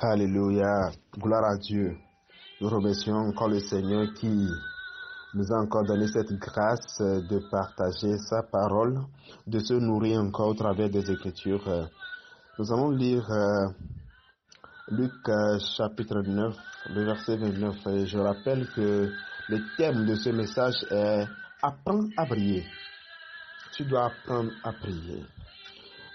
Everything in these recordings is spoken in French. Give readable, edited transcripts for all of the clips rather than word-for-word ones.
Alléluia, gloire à Dieu. Nous remercions encore le Seigneur qui nous a encore donné cette grâce de partager sa parole, de se nourrir encore au travers des Écritures. Nous allons lire Luc chapitre 9, le verset 29. Et je rappelle que le thème de ce message est « Apprends à prier ». Tu dois apprendre à prier.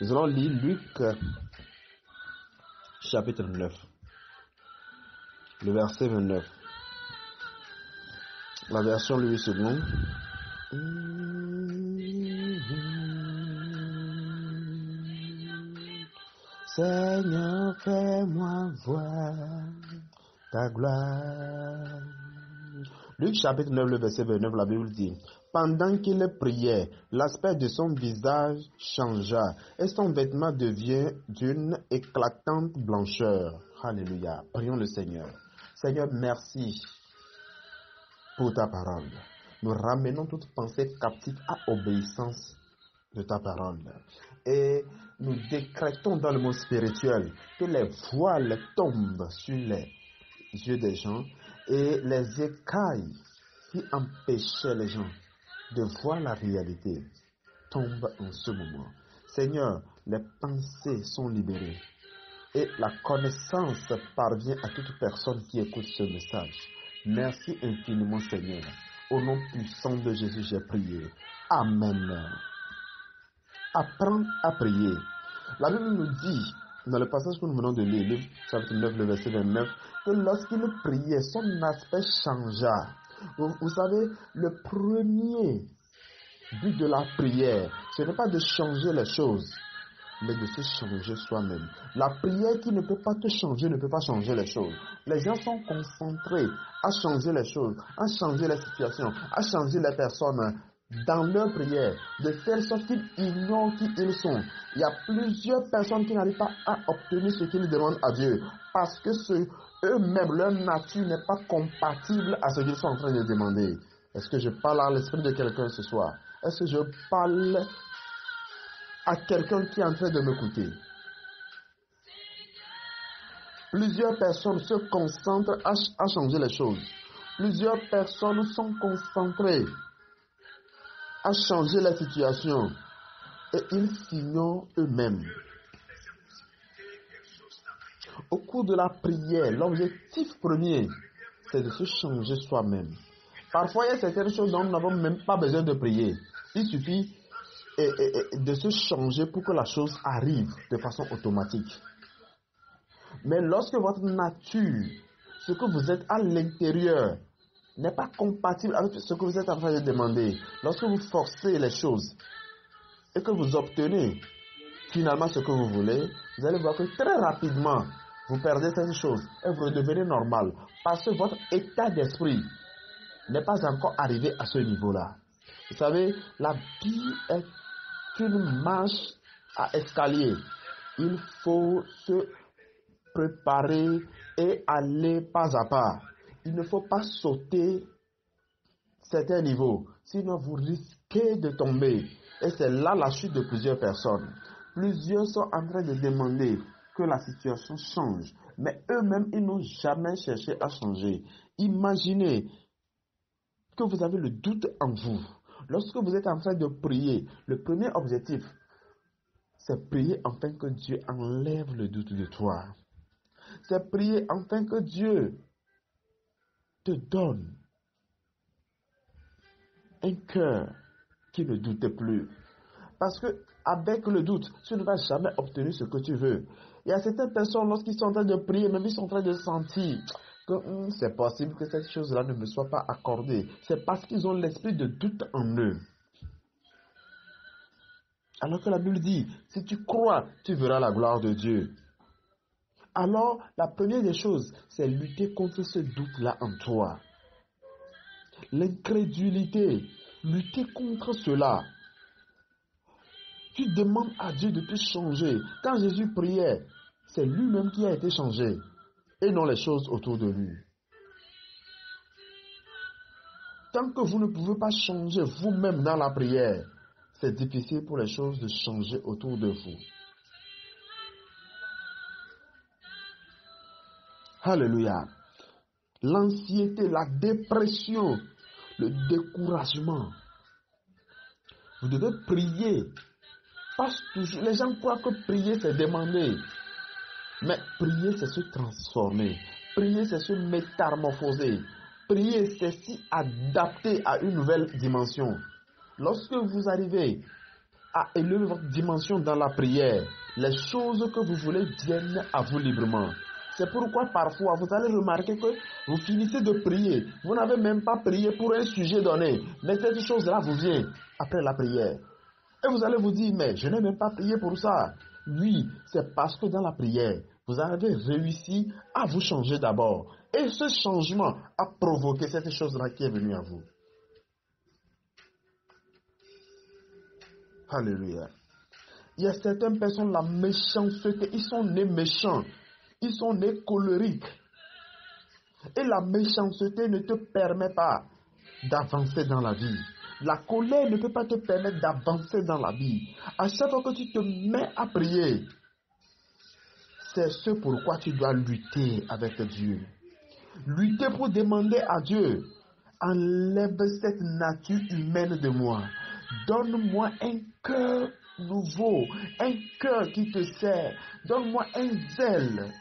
Nous allons lire Luc chapitre 9, le verset 29. La version Louis II. Seigneur, fais-moi voir ta gloire. Luc chapitre 9, le verset 29, la Bible dit: Pendant qu'il priait, l'aspect de son visage changea et son vêtement devient d'une éclatante blancheur. Alléluia. Prions le Seigneur. Seigneur, merci pour ta parole. Nous ramenons toute pensée captive à obéissance de ta parole. Et nous décrétons dans le monde spirituel que les voiles tombent sur les yeux des gens et les écailles qui empêchaient les gens de voir la réalité tombent en ce moment. Seigneur, les pensées sont libérées et la connaissance parvient à toute personne qui écoute ce message. Merci infiniment, Seigneur. Au nom puissant de Jésus, j'ai prié. Amen. Apprends à prier. La Bible nous dit, dans le passage que nous venons de lire, Luc chapitre 9, le verset 29, que lorsqu'il priait, son aspect changea. Vous savez, le premier but de la prière, ce n'est pas de changer les choses, mais de se changer soi-même. La prière qui ne peut pas te changer ne peut pas changer les choses. Les gens sont concentrés à changer les choses, à changer les situations, à changer les personnes dans leur prière, de telle sorte qu'ils ignorent qui ils sont. Il y a plusieurs personnes qui n'arrivent pas à obtenir ce qu'ils demandent à Dieu parce que eux-mêmes, leur nature n'est pas compatible à ce qu'ils sont en train de demander. Est-ce que je parle à l'esprit de quelqu'un ce soir? Est-ce que je parle à quelqu'un qui est en train de m'écouter? Plusieurs personnes se concentrent à changer les choses. Plusieurs personnes sont concentrées à changer la situation et ils s'ignorent eux-mêmes. Au cours de la prière, l'objectif premier, c'est de se changer soi-même. Parfois, il y a certaines choses dont nous n'avons même pas besoin de prier. Il suffit de se changer pour que la chose arrive de façon automatique. Mais lorsque votre nature, ce que vous êtes à l'intérieur, n'est pas compatible avec ce que vous êtes en train de demander, lorsque vous forcez les choses et que vous obtenez finalement ce que vous voulez, vous allez voir que très rapidement, vous perdez cette chose et vous redevenez normal parce que votre état d'esprit n'est pas encore arrivé à ce niveau-là. Vous savez, la vie est une marche à escalier. Il faut se préparer et aller pas à pas. Il ne faut pas sauter certains niveaux, sinon vous risquez de tomber. Et c'est là la chute de plusieurs personnes. Plusieurs sont en train de demander que la situation change, mais eux-mêmes, ils n'ont jamais cherché à changer. Imaginez que vous avez le doute en vous. Lorsque vous êtes en train de prier, le premier objectif, c'est prier afin que Dieu enlève le doute de toi. C'est prier afin que Dieu te donne un cœur qui ne doute plus. Parce que avec le doute, tu ne vas jamais obtenir ce que tu veux. Il y a certaines personnes, lorsqu'ils sont en train de prier, même ils sont en train de sentir que c'est possible que cette chose-là ne me soit pas accordée. C'est parce qu'ils ont l'esprit de doute en eux. Alors que la Bible dit, si tu crois, tu verras la gloire de Dieu. Alors, la première des choses, c'est lutter contre ce doute-là en toi. L'incrédulité, lutter contre cela. Tu demandes à Dieu de te changer. Quand Jésus priait, c'est lui-même qui a été changé et non les choses autour de lui. Tant que vous ne pouvez pas changer vous-même dans la prière, c'est difficile pour les choses de changer autour de vous. Alléluia. L'anxiété, la dépression, le découragement. Vous devez prier. Parce que les gens croient que prier, c'est demander. Mais prier, c'est se transformer. Prier, c'est se métamorphoser. Prier, c'est s'y adapter à une nouvelle dimension. Lorsque vous arrivez à élever votre dimension dans la prière, les choses que vous voulez viennent à vous librement. C'est pourquoi parfois vous allez remarquer que vous finissez de prier. Vous n'avez même pas prié pour un sujet donné. Mais cette chose-là vous vient après la prière. Et vous allez vous dire, mais je n'ai même pas prié pour ça. Oui, c'est parce que dans la prière, vous avez réussi à vous changer d'abord. Et ce changement a provoqué cette chose-là qui est venue à vous. Alléluia. Il y a certaines personnes, la méchanceté, ils sont nés méchants. Ils sont nés colériques. Et la méchanceté ne te permet pas d'avancer dans la vie. La colère ne peut pas te permettre d'avancer dans la vie. À chaque fois que tu te mets à prier, c'est ce pourquoi tu dois lutter avec Dieu. Lutter pour demander à Dieu, enlève cette nature humaine de moi. Donne-moi un cœur nouveau, un cœur qui te sert. Donne-moi un zèle.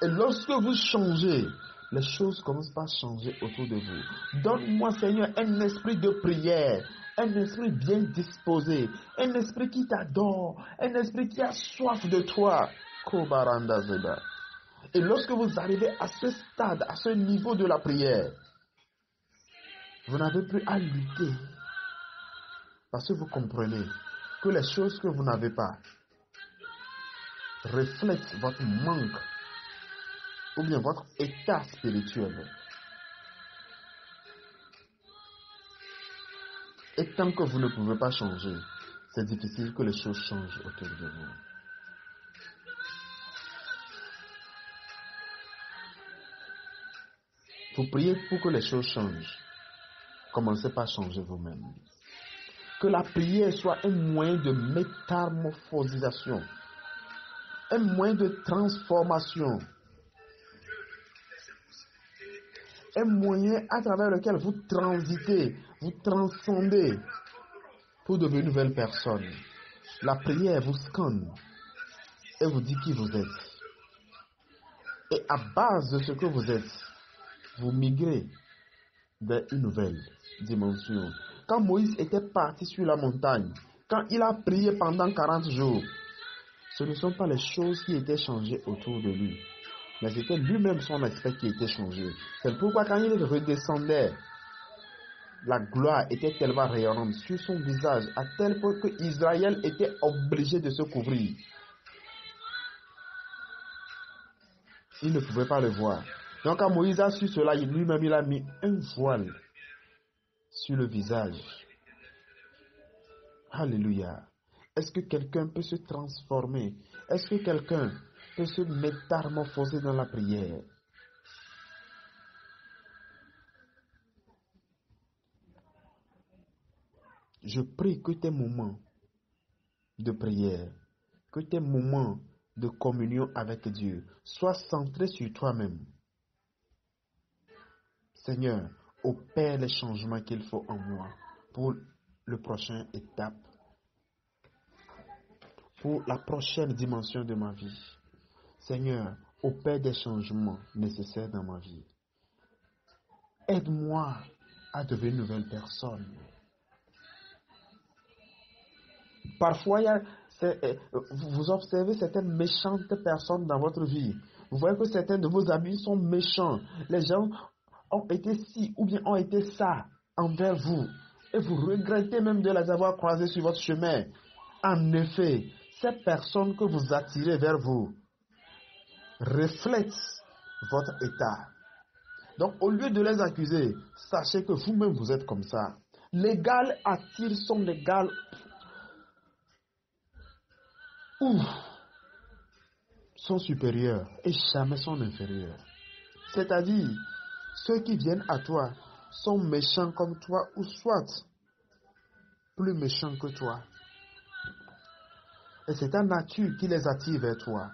Et lorsque vous changez, les choses commencent à changer autour de vous. Donne-moi, Seigneur, un esprit de prière, un esprit bien disposé, un esprit qui t'adore, un esprit qui a soif de toi. Et lorsque vous arrivez à ce stade, à ce niveau de la prière, vous n'avez plus à lutter. Parce que vous comprenez que les choses que vous n'avez pas reflètent votre manque ou bien votre état spirituel. Et tant que vous ne pouvez pas changer, c'est difficile que les choses changent autour de vous. Vous priez pour que les choses changent. Commencez par changer vous-même. Que la prière soit un moyen de métamorphosisation, un moyen de transformation, un moyen à travers lequel vous transitez, vous transcendez pour devenir une nouvelle personne. La prière vous scanne et vous dit qui vous êtes. Et à base de ce que vous êtes, vous migrez vers une nouvelle dimension. Quand Moïse était parti sur la montagne, quand il a prié pendant 40 jours, ce ne sont pas les choses qui étaient changées autour de lui, mais c'était lui-même son aspect qui était changé. C'est pourquoi quand il redescendait, la gloire était tellement rayonnante sur son visage, à tel point que Israël était obligé de se couvrir. Il ne pouvait pas le voir. Donc quand Moïse a su cela, lui-même il a mis un voile sur le visage. Alléluia. Est-ce que quelqu'un peut se transformer? Est-ce que quelqu'un peut se métamorphoser dans la prière? Je prie que tes moments de prière, que tes moments de communion avec Dieu soient centrés sur toi-même. Seigneur, opère les changements qu'il faut en moi pour le prochaine étape, pour la prochaine dimension de ma vie. Seigneur, opère des changements nécessaires dans ma vie. Aide-moi à devenir une nouvelle personne. Parfois, vous observez certaines méchantes personnes dans votre vie. Vous voyez que certains de vos amis sont méchants. Les gens ont été ci ou bien ont été ça envers vous. Et vous regrettez même de les avoir croisés sur votre chemin. En effet, ces personnes que vous attirez vers vous reflètent votre état. Donc, au lieu de les accuser, sachez que vous-même vous êtes comme ça. L'égal attire son égal ou son supérieur et jamais son inférieur. C'est-à-dire, ceux qui viennent à toi sont méchants comme toi ou soit plus méchants que toi. Et c'est ta nature qui les attire vers toi.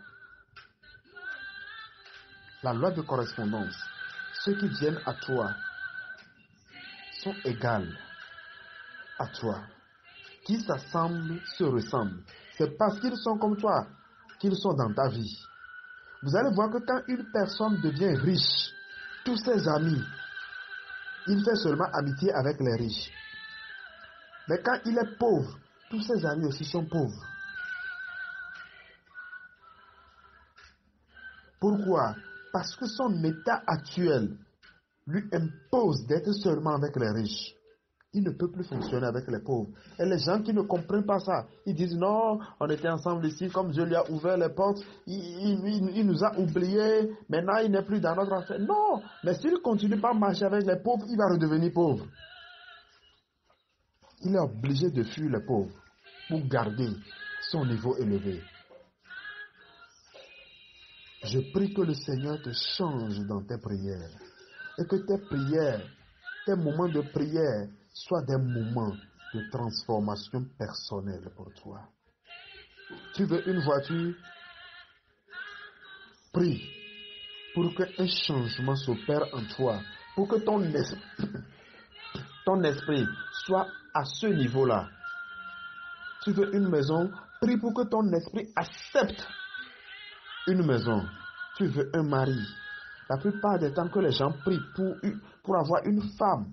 La loi de correspondance. Ceux qui viennent à toi sont égaux à toi. Qui s'assemblent se ressemblent. C'est parce qu'ils sont comme toi qu'ils sont dans ta vie. Vous allez voir que quand une personne devient riche, tous ses amis, il fait seulement amitié avec les riches. Mais quand il est pauvre, tous ses amis aussi sont pauvres. Pourquoi? Parce que son état actuel lui impose d'être seulement avec les riches. Il ne peut plus fonctionner avec les pauvres. Et les gens qui ne comprennent pas ça, ils disent non, on était ensemble ici, comme Dieu lui a ouvert les portes, il nous a oubliés, maintenant il n'est plus dans notre affaire. Non, mais s'il continue pas à marcher avec les pauvres, il va redevenir pauvre. Il est obligé de fuir les pauvres pour garder son niveau élevé. Je prie que le Seigneur te change dans tes prières et que tes prières, tes moments de prière soient des moments de transformation personnelle pour toi. Tu veux une voiture? Prie pour qu'un changement s'opère en toi, pour que ton esprit soit à ce niveau-là. Tu veux une maison? Prie pour que ton esprit accepte une maison. Tu veux un mari? La plupart des temps que les gens prient pour avoir une femme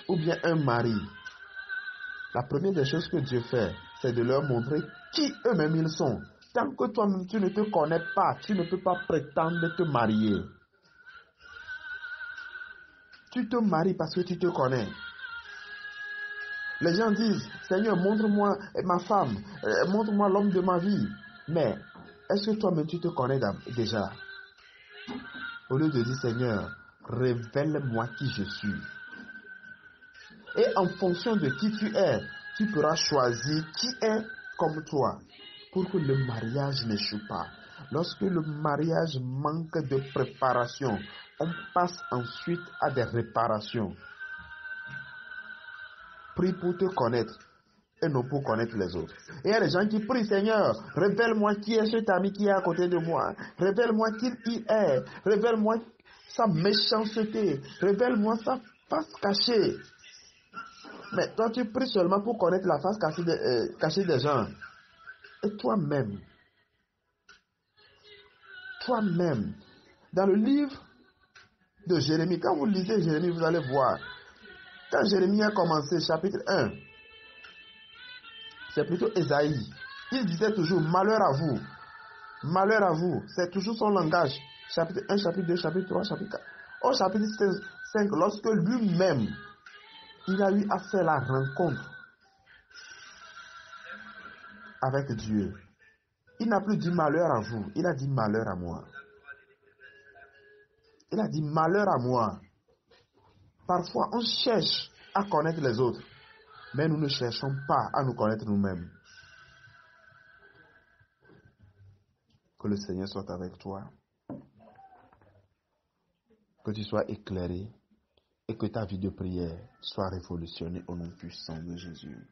ou bien un mari, la première des choses que Dieu fait, c'est de leur montrer qui eux-mêmes ils sont. Tant que toi-même tu ne te connais pas, tu ne peux pas prétendre te marier. Tu te maries parce que tu te connais. Les gens disent, Seigneur, montre-moi ma femme, montre-moi l'homme de ma vie. Mais est-ce que toi-même tu te connais déjà? Au lieu de dire, Seigneur, révèle-moi qui je suis. Et en fonction de qui tu es, tu pourras choisir qui est comme toi pour que le mariage n'échoue pas. Lorsque le mariage manque de préparation, on passe ensuite à des réparations. Prie pour te connaître et non pour connaître les autres. Et il y a des gens qui prient, Seigneur, révèle-moi qui est cet ami qui est à côté de moi. Révèle-moi qui il est. Révèle-moi sa méchanceté. Révèle-moi sa face cachée. Mais toi, tu pries seulement pour connaître la face cachée des gens. Et toi-même, dans le livre de Jérémie, quand vous lisez Jérémie, vous allez voir, quand Jérémie a commencé, chapitre 1, c'est plutôt Ésaïe. Il disait toujours, malheur à vous, c'est toujours son langage. Chapitre 1, chapitre 2, chapitre 3, chapitre 4. Au chapitre 5, lorsque lui-même, il a eu à faire la rencontre avec Dieu. Il n'a plus dit malheur à vous, il a dit malheur à moi. Il a dit malheur à moi. Parfois, on cherche à connaître les autres, mais nous ne cherchons pas à nous connaître nous-mêmes. Que le Seigneur soit avec toi. Que tu sois éclairé et que ta vie de prière soit révolutionnée au nom puissant de Jésus.